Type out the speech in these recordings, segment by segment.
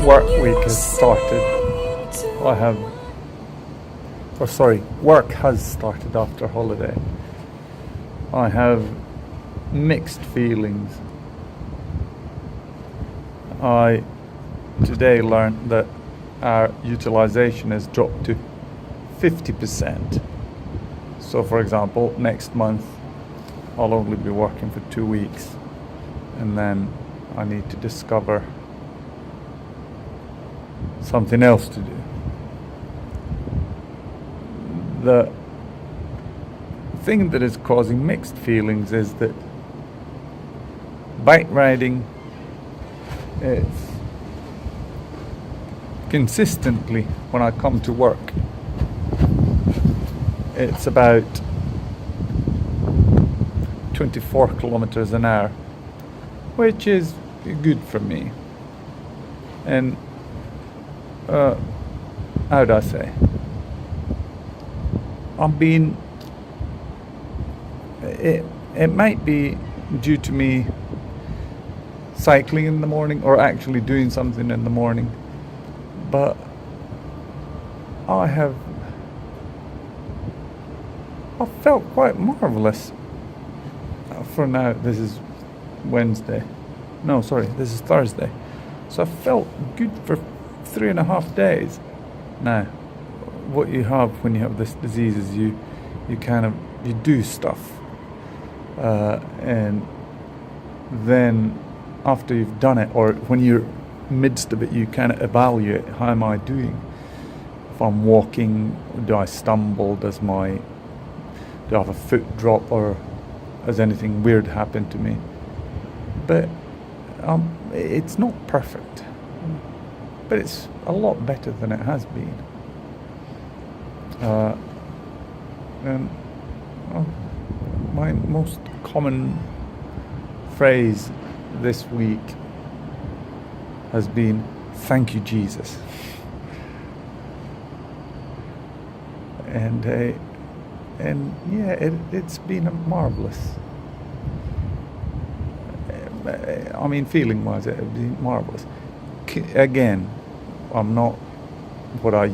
Work week has started. Work has started after holiday. I have mixed feelings. I today learned that our utilization has dropped to 50%. So for example, next month I'll only be working for 2 weeks, and then I need to discover something else to do. The thing that is causing mixed feelings is that bike riding, it's consistently, when I come to work, it's about 24 kilometers an hour, which is good for me. And how do I say? It might be due to me cycling in the morning or actually doing something in the morning, but I felt quite marvelous. For now, this is Wednesday. No, sorry, this is Thursday. So I felt good for 3.5 days. Now, what you have when you have this disease is you do stuff, and then after you've done it, or when you're midst of it, you kind of evaluate, how am I doing? If I'm walking, do I stumble? Do I have a foot drop, or has anything weird happened to me? But it's not perfect, but it's a lot better than it has been. And my most common phrase this week has been, "Thank you, Jesus." And yeah, it's been marvelous. I mean, feeling-wise, it's been marvelous. Again, I'm not what I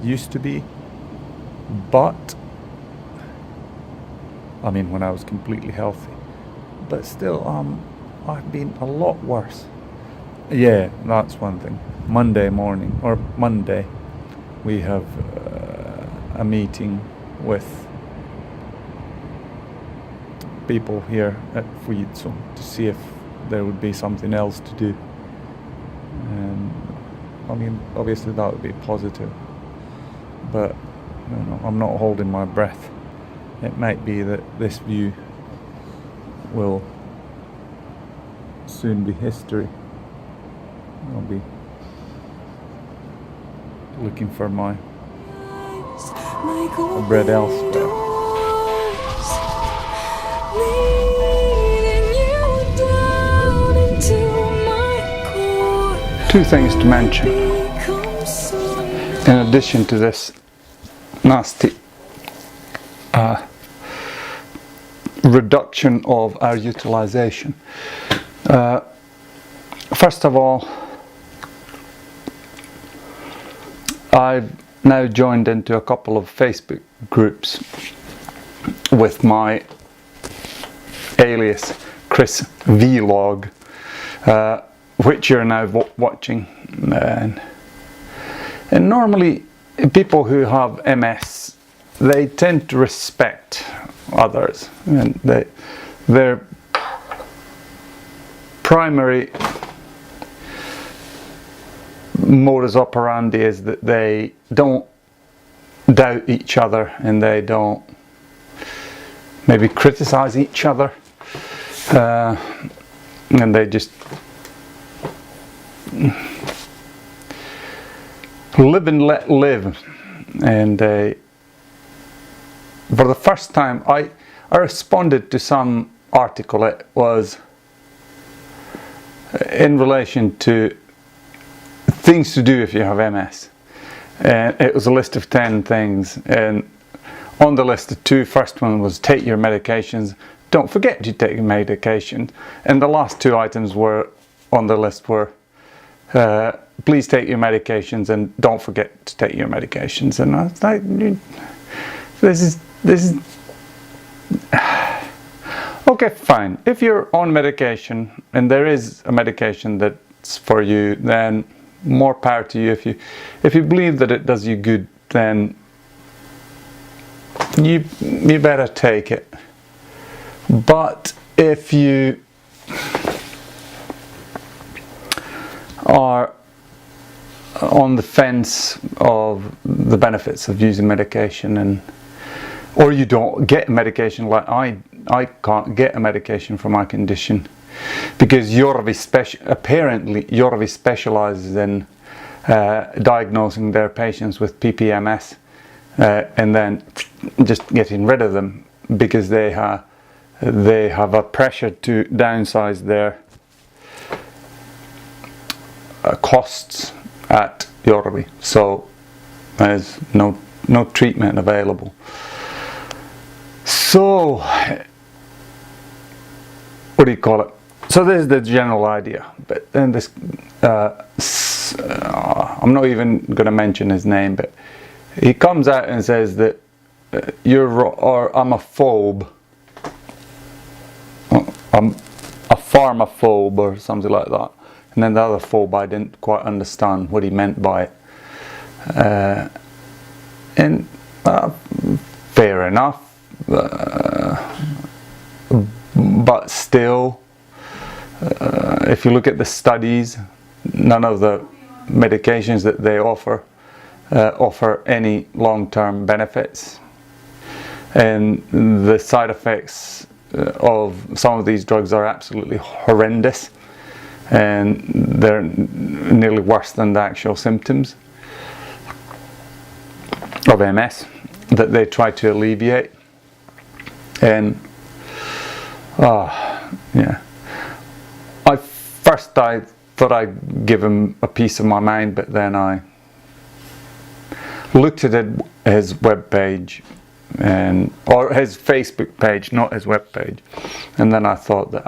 used to be, but I mean, when I was completely healthy, but still, I've been a lot worse. Yeah, that's one thing. Monday, we have a meeting with people here at Fuitsu to see if there would be something else to do. And I mean, obviously that would be positive, but I'm not holding my breath. It might be that this view will soon be history. I'll be looking for my bread elsewhere. Two things to mention in addition to this nasty reduction of our utilization. First of all, I've now joined into a couple of Facebook groups with my alias Chris Vlog, which you're now watching. And normally people who have MS, they tend to respect others, and their primary modus operandi is that they don't doubt each other, and they don't maybe criticize each other, and they just live and let live. And for the first time I responded to some article. It was in relation to things to do if you have MS, and it was a list of 10 things, and on the list, the two first one was take your medications, don't forget to take your medication, and the last two items were on the list were please take your medications and don't forget to take your medications. And I was like, this is okay, fine. If you're on medication and there is a medication that's for you, then more power to you. If you believe that it does you good, then you better take it. But if you are on the fence of the benefits of using medication, or you don't get medication, like I can't get a medication for my condition because apparently Jorvi specializes in diagnosing their patients with PPMS and then just getting rid of them because they have a pressure to downsize their costs at Jorvi, so there's no treatment available. So what do you call it? So this is the general idea, but then this I'm not even going to mention his name, but he comes out and says that I'm a phobe. I'm a pharmaphobe or something like that. And then the other phobe, I didn't quite understand what he meant by it. And fair enough. But still, if you look at the studies, none of the medications that they offer any long-term benefits. And the side effects of some of these drugs are absolutely horrendous, and they're nearly worse than the actual symptoms of MS that they try to alleviate. And yeah, I thought I'd give him a piece of my mind, but then I looked at his webpage, or his Facebook page, not his webpage, and then I thought that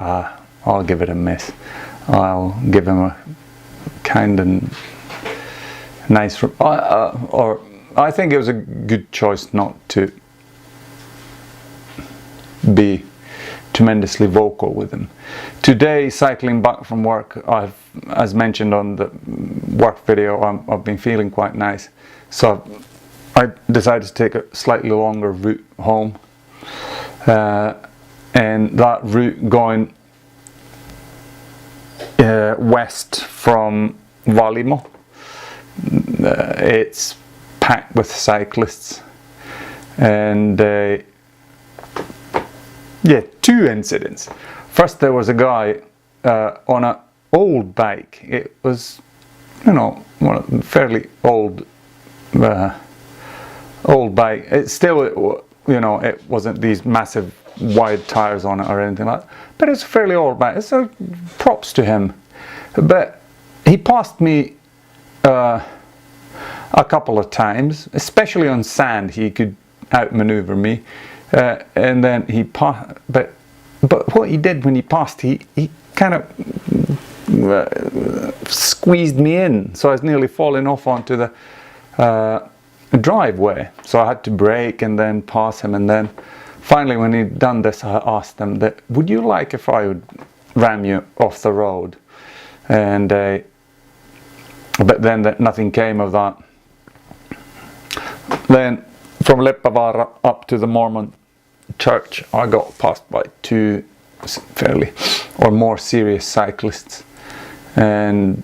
I'll give it a miss. I'll give him a kind and nice, or I think it was a good choice not to be tremendously vocal with him. Today, cycling back from work, as mentioned on the work video, I've been feeling quite nice, so I decided to take a slightly longer route home, and that route going west from Valimo, it's packed with cyclists, and yeah, two incidents. First, there was a guy on an old bike. It was, fairly old bike. It's still, it wasn't these massive wide tires on it or anything like that, but it's a fairly old bike, so props to him. But he passed me a couple of times, especially on sand. He could outmaneuver me, and then he passed. But what he did when he passed, he kind of squeezed me in, so I was nearly falling off onto the driveway. So I had to brake and then pass him, and then finally, when he'd done this, I asked him that, would you like if I would ram you off the road? And but then nothing came of that. Then from Leppävaara up to the Mormon church, I got passed by two fairly or more serious cyclists, and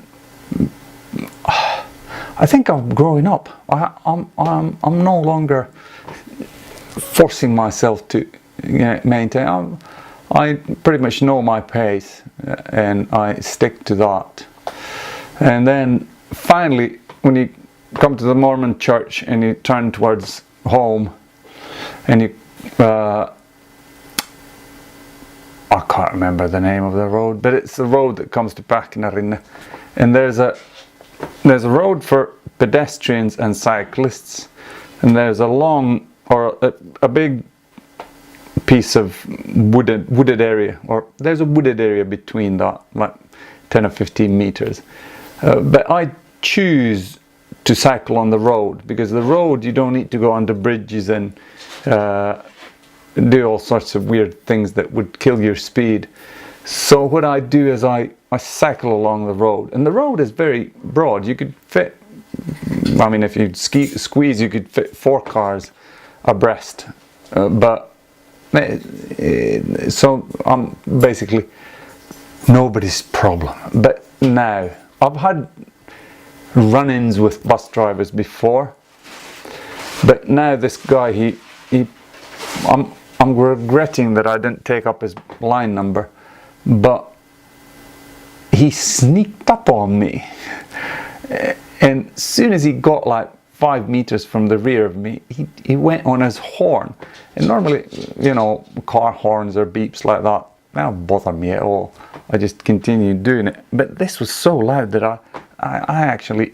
I think I'm growing up. I'm no longer forcing myself to maintain. I pretty much know my pace, and I stick to that. And then finally, when you come to the Mormon church and you turn towards home, and you I can't remember the name of the road, but it's the road that comes to Pähkinärinne, and there's a road for pedestrians and cyclists, and there's a long, or a big piece of wooded area, or there's a wooded area between that, like 10 or 15 meters. But I choose to cycle on the road, because the road you don't need to go under bridges and do all sorts of weird things that would kill your speed. So what I do is I cycle along the road, and the road is very broad. You could fit, I mean, if you squeeze, you could fit 4 cars abreast, so I'm basically nobody's problem. But now I've had run-ins with bus drivers before, but now this guy, I'm regretting that I didn't take up his line number, but he sneaked up on me, and as soon as he got like 5 meters from the rear of me, he went on his horn. And normally, you know, car horns or beeps like that, they don't bother me at all. I just continued doing it. But this was so loud that I actually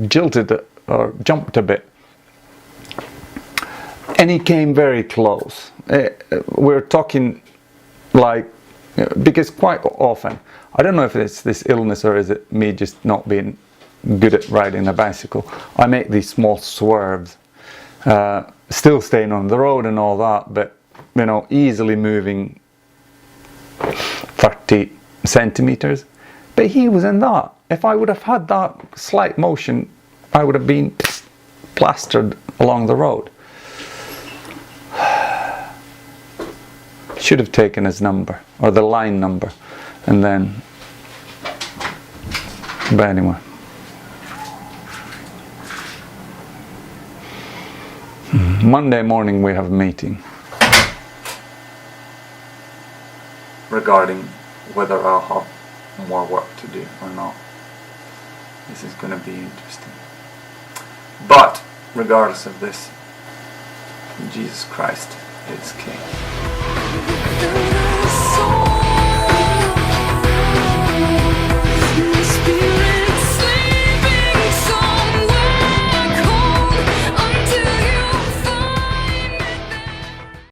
jilted it, or jumped a bit. And he came very close. We're talking like, because quite often, I don't know if it's this illness or is it me just not being good at riding a bicycle, I make these small swerves, still staying on the road and all that, but you know, easily moving 30 centimeters. But he was in that. If I would have had that slight motion, I would have been plastered along the road. Should have taken his number, or the line number, and then, but anyway. Monday morning we have a meeting regarding whether I'll have more work to do or not. This is going to be interesting. But regardless of this, Jesus Christ is King.